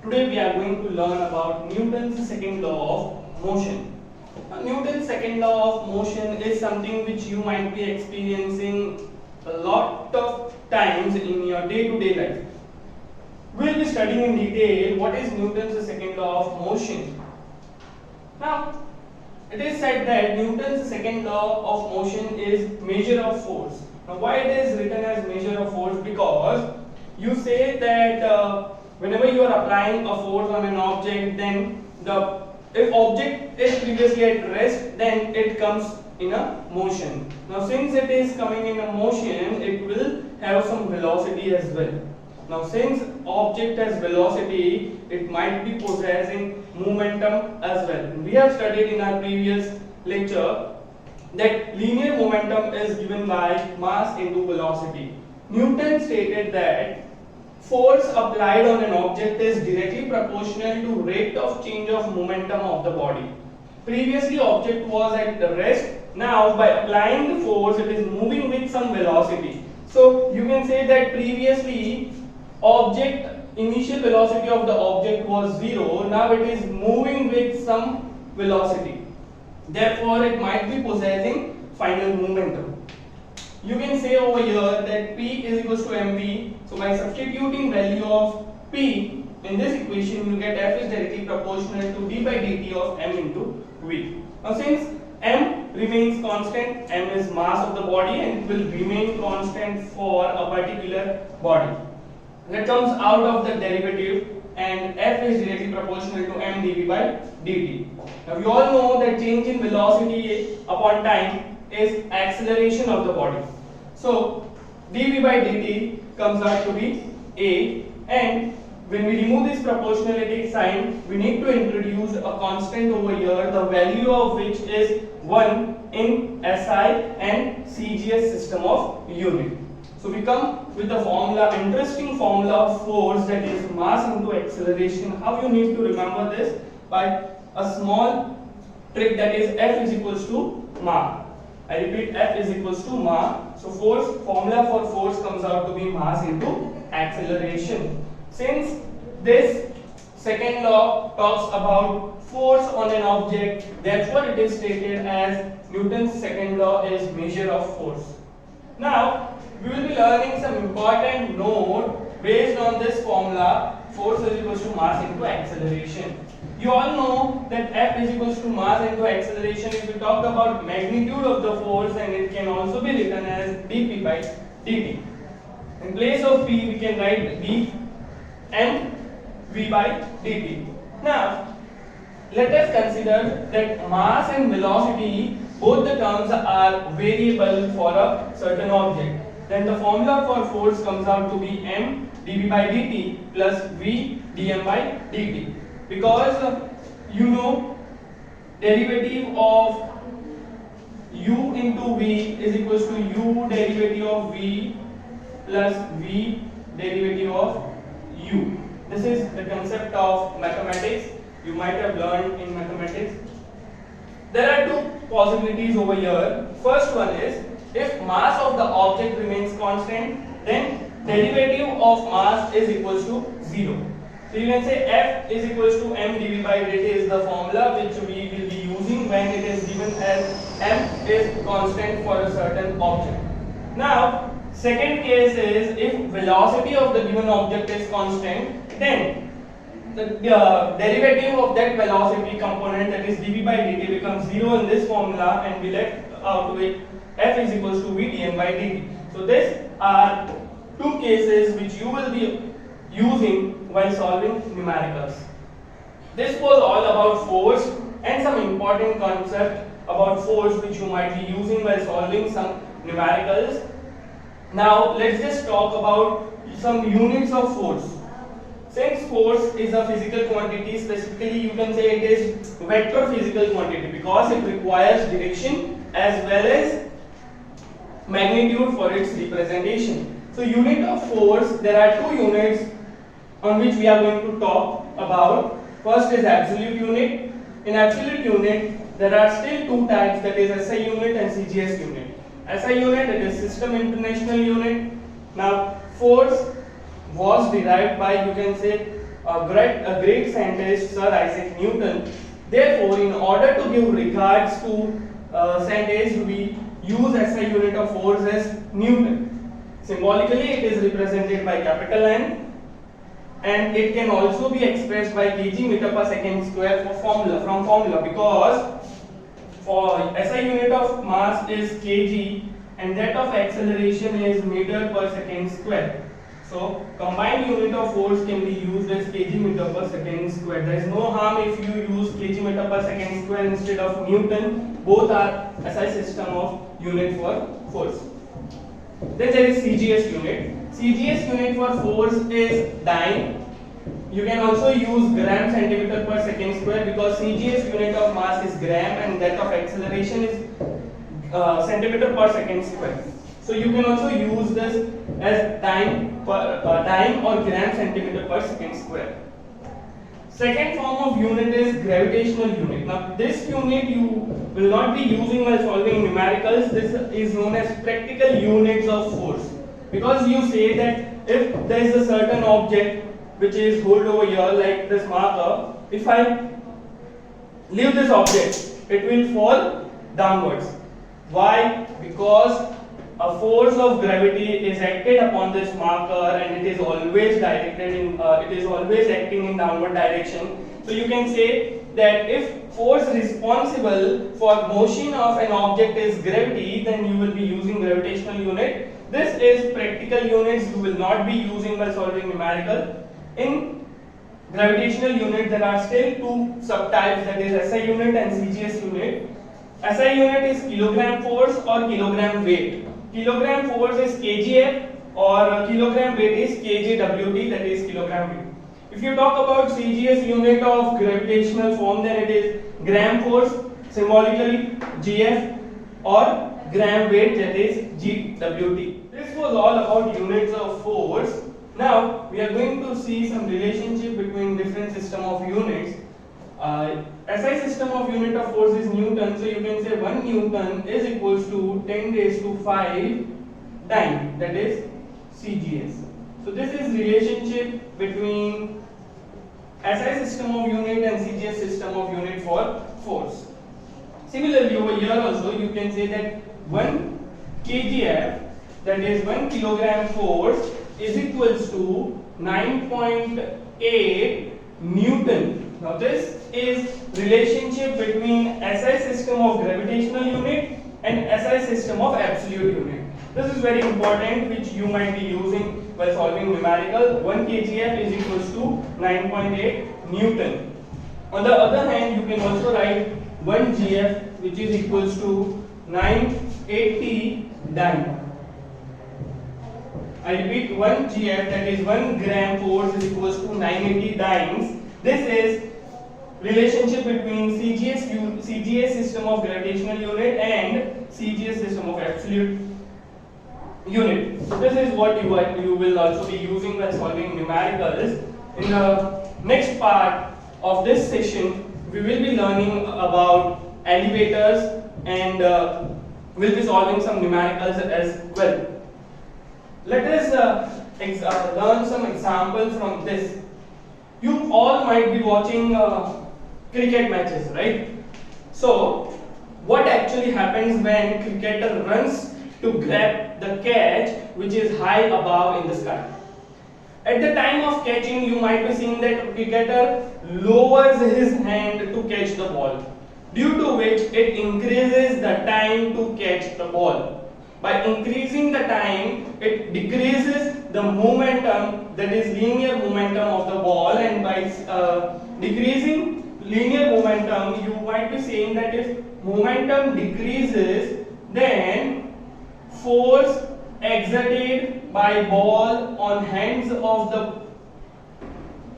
Today we are going to learn about Newton's second law of motion. Now, Newton's second law of motion is something which you might be experiencing a lot of times in your day-to-day life. We will be studying in detail what is Newton's second law of motion. Now, it is said that Newton's second law of motion is measure of force. Now, why it is written as measure of force? Because you say that whenever you are applying a force on an object, then if object is previously at rest, then it comes in a motion. Now, since it is coming in a motion, it will have some velocity as well. Now, since object has velocity, it might be possessing momentum as well. We have studied in our previous lecture that linear momentum is given by mass into velocity. Newton stated that force applied on an object is directly proportional to rate of change of momentum of the body. Previously, object was at the rest. Now, by applying the force, it is moving with some velocity. So, you can say that previously initial velocity of the object was 0. Now, it is moving with some velocity. Therefore, it might be possessing final momentum. You can say over here that P is equals to mv. So by substituting value of P in this equation, you get F is directly proportional to d by dt of m into v. Now since m remains constant, m is mass of the body and it will remain constant for a particular body. That comes out of the derivative, and F is directly proportional to m dv by dt. Now we all know that change in velocity upon time is acceleration of the body. So dv by dt comes out to be a, and when we remove this proportionality sign, we need to introduce a constant over here, the value of which is 1 in SI and CGS system of unit. So we come with the formula, interesting formula of force, that is mass into acceleration. How you need to remember this? By a small trick, that is F is equals to ma. I repeat, F is equals to ma. So formula for force comes out to be mass into acceleration. Since this second law talks about force on an object, therefore it is stated as Newton's second law is measure of force. Now we will be learning some important note based on this formula. Force is equals to mass into acceleration. You all know that F is equals to mass into acceleration. If we talk about magnitude of the force, and it can also be written as dp by dt. In place of p, we can write d and v by dt. Now, let us consider that mass and velocity, both the terms are variable for a certain object. Then the formula for force comes out to be m dv by dt plus v dm by dt. Because you know derivative of u into v is equals to u derivative of v plus v derivative of u. This is the concept of mathematics. You might have learned in mathematics. There are two possibilities over here. First one is, if mass of the object remains constant, then derivative of mass is equals to 0. So you can say F is equals to m dv by dt is the formula which we will be using when it is given as m is constant for a certain object. Now, second case is, if velocity of the given object is constant, then the derivative of that velocity component, that is dv by dt, becomes 0 in this formula, and we left out with F is equals to v dm by dt. So these are two cases which you will be using while solving numericals. This was all about force and some important concept about force which you might be using while solving some numericals. Now let's just talk about some units of force. Since force is a physical quantity, specifically you can say it is vector physical quantity because it requires direction as well as magnitude for its representation. So unit of force, there are two units on which we are going to talk about. First is absolute unit. In absolute unit, there are still two types, that is SI unit and CGS unit. SI unit, it is system international unit. Now force was derived by, you can say, a great scientist, Sir Isaac Newton. Therefore, in order to give regards to scientist, we use SI unit of force as Newton. Symbolically, it is represented by capital N, and it can also be expressed by kg meter per second square from formula, because for SI unit of mass is kg and that of acceleration is meter per second square. So combined unit of force can be used as kg meter per second square. There is no harm if you use kg meter per second square instead of Newton. Both are SI system of unit for force. Then there is CGS unit. CGS unit for force is dyne. You can also use gram centimeter per second square, because CGS unit of mass is gram and that of acceleration is centimeter per second square. So you can also use this as dyne or gram centimeter per second square. Second form of unit is gravitational unit. Now this unit you will not be using while solving numericals. This is known as practical units of force, because you say that if there is a certain object which is hold over here like this marker, if I leave this object, it will fall downwards. Why? Because a force of gravity is acted upon this marker and it is always directed in it is always acting in downward direction. So you can say that if force responsible for motion of an object is gravity, then you will be using gravitational unit. This is practical units you will not be using while solving numerical. In gravitational unit there are still two subtypes, that is SI unit and CGS unit. SI unit is kilogram force or kilogram weight. Kilogram force is kgf or kilogram weight is kgwt, that is kilogram weight. If you talk about CGS unit of gravitational form, then it is gram force, symbolically gf, or gram weight, that is gwt. This was all about units of force. Now we are going to see some relationship between different system of units. SI system of unit of force is Newton, so you can say 1 Newton is equals to 10 raised to 5 dyne, that is CGS. So this is relationship between SI system of unit and CGS system of unit for force. Similarly over here also you can say that 1 kgf, that is 1 kilogram force, is equals to 9.8 Newton. Now this is relationship between SI system of gravitational unit and SI system of absolute unit. This is very important, which you might be using while solving numerical. 1 kgf is equals to 9.8 Newton. On the other hand, you can also write 1 gf, which is equals to 980 dyne. I repeat, 1 gf, that is 1 gram force, is equals to 980 dynes. This is relationship between CGS system of gravitational unit and CGS system of absolute unit. So this is what you will also be using while solving numericals. In the next part of this session, we will be learning about elevators and we'll be solving some numericals as well. Let us learn some examples from this. You all might be watching cricket matches, right? So what actually happens when cricketer runs to grab the catch which is high above in the sky? At the time of catching, you might be seeing that cricketer lowers his hand to catch the ball, due to which it increases the time to catch the ball. By increasing the time, it decreases the momentum, that is linear momentum of the ball, and by decreasing linear momentum, you might be saying that if momentum decreases, then force exerted by ball on hands of the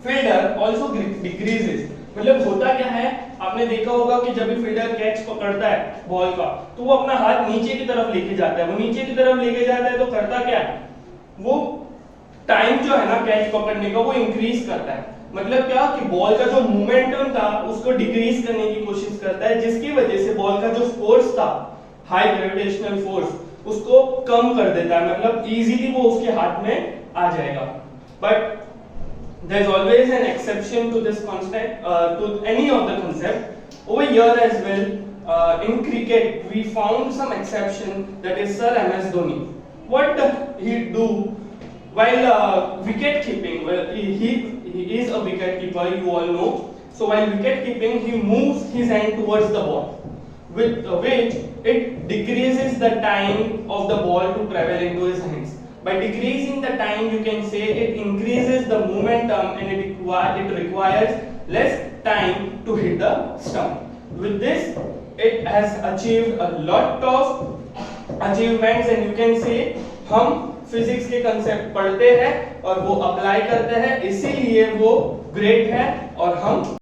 fielder also decreases. मतलब होता क्या है, आपने देखा होगा कि जब भी फील्डर कैच पकड़ता है बॉल का, तो वो अपना हाथ नीचे की तरफ लेके जाता है। वो नीचे की तरफ लेके जाता है तो करता क्या है, वो टाइम जो है ना कैच पकड़ने का वो इंक्रीज करता है। मतलब क्या कि बॉल का जो मोमेंटम था उसको डिक्रीज करने की कोशिश करता है, जिसकी वजह से बॉल का जो फोर्स था, हाई ग्रेविटेशनल फोर्स, उसको कम कर देता है। मतलब इजीली वो उसके हाथ में आ जाएगा। But there's always an exception to this concept, to any of the concept. Over here as well, in cricket, we found some exception, that is Sir MS Dhoni. What he do while wicket keeping? Well, he is a wicket keeper, you all know. So while wicket keeping, he moves his hand towards the ball, with which it decreases the time of the ball to travel into his hands. By decreasing the time, you can say it increases the momentum and it requires less time to hit the stump. With this, it has achieved a lot of achievements, and you can say हम physics के concept पढ़ते हैं और वो apply करते हैं, इसीलिए वो ग्रेट है और हम